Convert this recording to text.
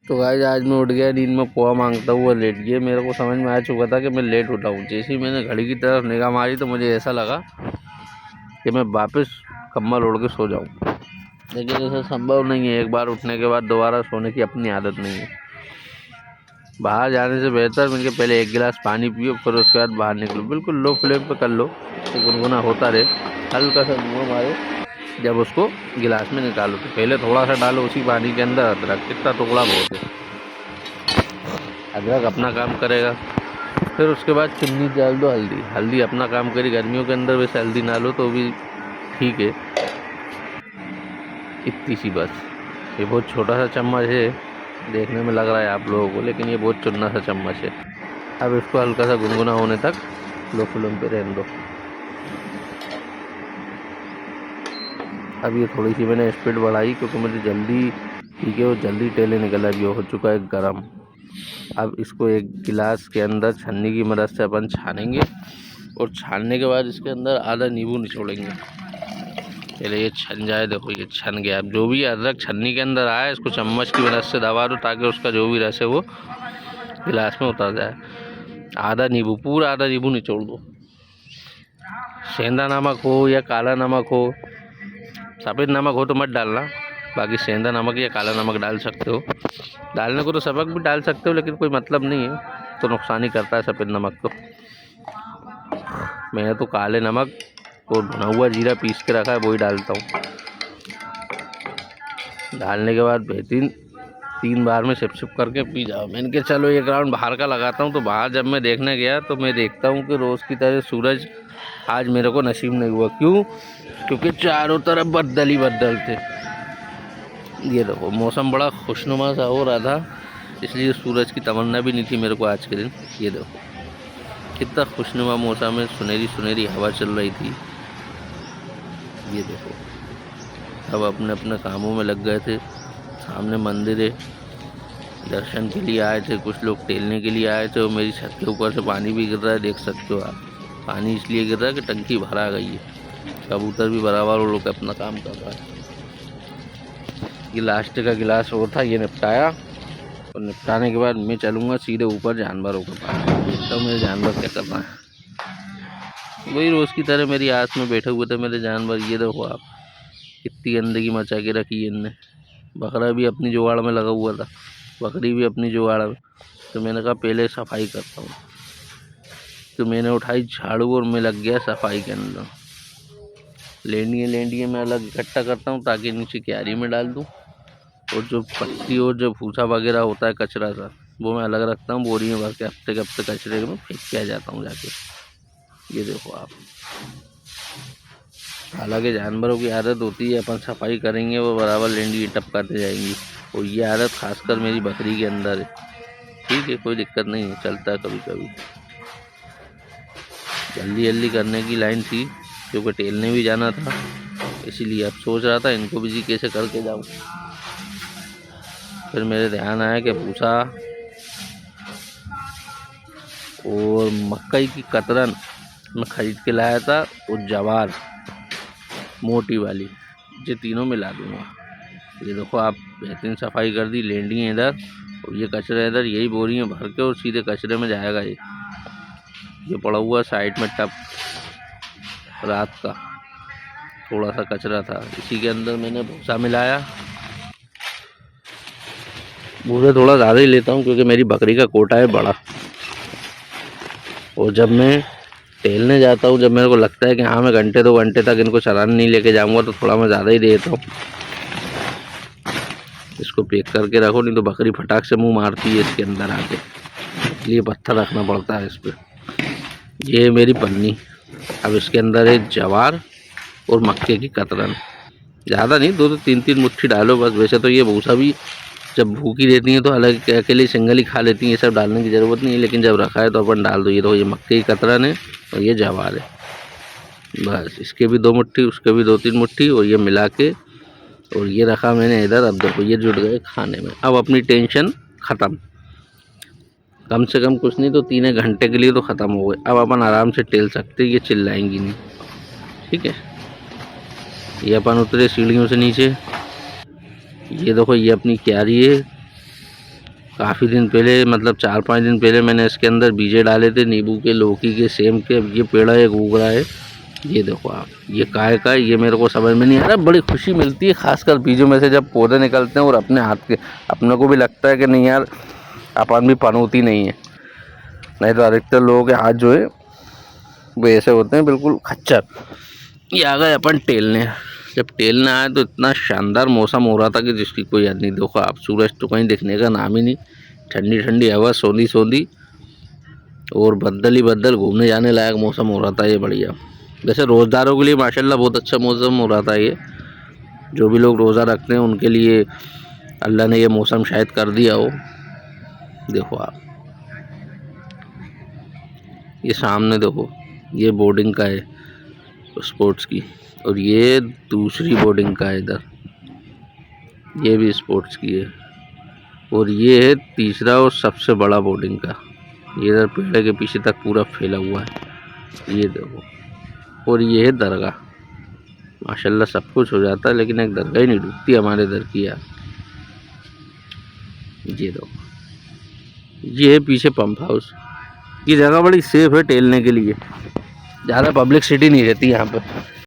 तो गाइस आज मैं उठ गया नींद में, पोहा मांगता हुआ लेट गया। मेरे को समझ में आ चुका था कि मैं लेट उठाऊँ। जैसे ही मैंने घड़ी की तरफ निगाह मारी तो मुझे ऐसा लगा कि मैं वापस कम्बल ओढ़ के सो जाऊँ, लेकिन ऐसा संभव नहीं है। एक बार उठने के बाद दोबारा सोने की अपनी आदत नहीं है। बाहर जाने से बेहतर मैंने पहले एक गिलास पानी पियो, फिर उसके बाद बाहर निकलो। बिल्कुल लो फ्लेम पे कर लो तो गुनगुना होता रहे, हल्का सा धुआं मारे। जब उसको गिलास में निकालो तो पहले थोड़ा सा डालो उसी पानी के अंदर अदरक, कितना टुकड़ा बहुत है। अदरक अपना काम करेगा। फिर उसके बाद चुन्नी डाल दो हल्दी, हल्दी अपना काम करी। गर्मियों के अंदर वैसे हल्दी ना लो तो भी ठीक है, इतनी सी बस। ये बहुत छोटा सा चम्मच है, देखने में लग रहा है आप लोगों को, लेकिन ये बहुत चुन्ना सा चम्मच है। अब इसको हल्का सा गुनगुना होने तक लो फ्लेम पे रहने दो। अब ये थोड़ी सी मैंने स्पीड बढ़ाई क्योंकि मुझे जल्दी, ठीक है, वो जल्दी टेले निकला। भी हो चुका है गरम। अब इसको एक गिलास के अंदर छन्नी की मदद से अपन छानेंगे, और छानने के बाद इसके अंदर आधा नींबू निचोड़ेंगे। पहले ये छन जाए। देखो ये छन गया। अब जो भी अदरक छन्नी के अंदर आया इसको चम्मच की मदद से दबा दो ताकि उसका जो भी रस है वो गिलास में उतर जाए। आधा नींबू, पूरा आधा नींबू निचोड़ दो। सेंधा नमक हो या काला नमक हो, सफ़ेद नमक हो तो मत डालना, बाकी सेंधा नमक या काला नमक डाल सकते हो। डालने को तो सबक भी डाल सकते हो, लेकिन कोई मतलब नहीं है, तो नुकसान ही करता है सफ़ेद नमक तो। मैंने तो काले नमक और भुना हुआ जीरा पीस के रखा है, वही डालता हूँ। डालने के बाद बेहतरीन 3 बार में सिप सिप करके पी जाओ। मैंने कहा चलो एक राउंड बाहर का लगाता हूँ। तो बाहर जब मैं देखने गया तो मैं देखता हूँ कि रोज़ की तरह सूरज आज मेरे को नसीब नहीं हुआ। क्यों? क्योंकि चारों तरफ बद्दल ही बद्दल थे। ये देखो मौसम बड़ा खुशनुमा सा हो रहा था, इसलिए सूरज की तमन्ना भी नहीं थी मेरे को आज के दिन। ये देखो कितना खुशनुमा मौसम है, सुनहरी सुनहरी हवा चल रही थी। ये देखो अब अपने अपने कामों में लग गए थे। सामने मंदिर है, दर्शन के लिए आए थे। कुछ लोग टहलने के लिए आए थे, और मेरी छत के ऊपर से पानी भी गिर रहा है, देख सकते हो आप। पानी इसलिए गिर रहा है कि टंकी भरा गई है। कबूतर भी बराबर वो लोग अपना काम कर रहा है। ये लास्ट का गिलास और था, ये निपटाया, और निपटाने के बाद मैं चलूँगा सीधे ऊपर जानवरों के पास। देखता हूँ मेरे जानवर क्या कर रहे हैं। वही रोज़ की तरह मेरी आस में बैठे हुए थे मेरे जानवर। ये देखो आप, कितनी गंदगी मचा के रखी है इनने। बकरा भी अपनी जुगाड़ में लगा हुआ था, बकरी भी अपनी जुगाड़ में। तो मैंने कहा पहले सफाई करता हूँ। तो मैंने उठाई झाड़ू और मैं लग गया सफाई के अंदर। लेंडियाँ मैं अलग इकट्ठा करता हूँ ताकि नीचे क्यारी में डाल दूँ, और जो पत्ती और जो भूसा वगैरह होता है कचरा सा, वो मैं अलग रखता हूँ। बोरी में भर के हफ्ते के हफ्ते कचरे में फेंक के आ जाता हूँ जाके। ये देखो आप, हालांकि जानवरों की आदत होती है अपन सफाई करेंगे वो बराबर लेंडी टपकाते जाएंगी, और ये आदत खासकर मेरी बकरी के अंदर है। ठीक है, कोई दिक्कत नहीं है, चलता है कभी कभी। जल्दी जल्दी करने की लाइन थी क्योंकि टहलने भी जाना था, इसीलिए अब सोच रहा था इनको बिजी कैसे करके जाऊँ। फिर मेरे ध्यान आया कि भूसा और मकई की कतरन मैं ख़रीद के लाया था, और जवार मोटी वाली, ये तीनों मिला दूँगा। ये देखो आप, बेहतरीन सफाई कर दी। लेंडी इधर और ये कचरा इधर, यही बोरी में भर के और सीधे कचरे में जाएगा। ये पड़ा हुआ साइड में टब, रात का थोड़ा सा कचरा था, इसी के अंदर मैंने भूसा मिलाया। भूसा थोड़ा ज़्यादा ही लेता हूँ क्योंकि मेरी बकरी का कोटा है बड़ा, और जब मैं टहलने जाता हूँ, जब मेरे को लगता है कि हाँ मैं घंटे 2 घंटे तक इनको चराने नहीं लेके जाऊँगा, तो थोड़ा मैं ज़्यादा ही दे देता हूँ। इसको पैक करके रखो, नहीं तो बकरी फटाक से मुंह मारती है इसके अंदर आके, इसलिए पत्थर रखना पड़ता है इस पर। ये है मेरी पन्नी। अब इसके अंदर है जवार और मक्के की कतरन। ज़्यादा नहीं, 2 से 3 मुट्ठी डालो बस। वैसे तो ये भूसा भी जब भूखी रहती है तो अलग अकेले सिंगल ही खा लेती है, ये सब डालने की ज़रूरत नहीं है, लेकिन जब रखा है तो अपन डाल दो। ये तो ये मक्के की कतरन है और ये जवार है, बस। इसके भी 2 मुट्ठी, उसके भी 2-3 मुट्ठी, और ये मिला के और ये रखा मैंने इधर। अब देखो ये जुट गए खाने में। अब अपनी टेंशन ख़त्म, कम से कम कुछ नहीं तो 3 घंटे के लिए तो ख़त्म हो गए। अब अपन आराम से टेल सकते, ये चिल्लाएंगी नहीं। ठीक है, ये अपन उतरे सीढ़ियों से नीचे। ये देखो ये अपनी क्यारी है, काफ़ी दिन पहले, मतलब 4-5 दिन पहले मैंने इसके अंदर बीजे डाले थे, नींबू के, लौकी के, सेम के। अब ये पेड़ा एक उग रहा है, ये देखो आप, ये काय का है, ये मेरे को समझ में नहीं आ रहा। बड़ी खुशी मिलती है खासकर बीजों में से जब पौधे निकलते हैं और अपने हाथ के, अपने को भी लगता है कि नहीं यार, अपन भी पनौती नहीं है। नहीं तो अधिकतर लोगों के हाथ जो है वो ऐसे होते हैं बिल्कुल खच्चर। ये आ गए अपन टेलने। जब टेलने आए तो इतना शानदार मौसम हो रहा था कि जिसकी कोई याद नहीं। देखो आप, सूरज तो कहीं दिखने का नाम ही नहीं, ठंडी ठंडी हवा, सोंधी सोंधी, और बद्दल ही बद्दल, घूमने जाने लायक मौसम हो रहा था ये, बढ़िया। वैसे रोज़दारों के लिए माशाल्लाह बहुत अच्छा मौसम हो रहा था ये। जो भी लोग रोज़ा रखते हैं उनके लिए अल्लाह ने ये मौसम शायद कर दिया हो। देखो आप, ये सामने देखो, ये बोर्डिंग का है स्पोर्ट्स की, और ये दूसरी बोर्डिंग का है इधर, ये भी स्पोर्ट्स की है, और ये है तीसरा और सबसे बड़ा बोर्डिंग का। ये इधर पेड़ के पीछे तक पूरा फैला हुआ है, ये देखो। और ये है दरगाह। माशाल्लाह सब कुछ हो जाता है, लेकिन एक दरगाह ही नहीं डूबती हमारे इधर की यार। ये देखो, ये है पीछे पंप हाउस। ये जगह बड़ी सेफ है टेलने के लिए, ज़्यादा पब्लिक सिटी नहीं रहती यहाँ पर।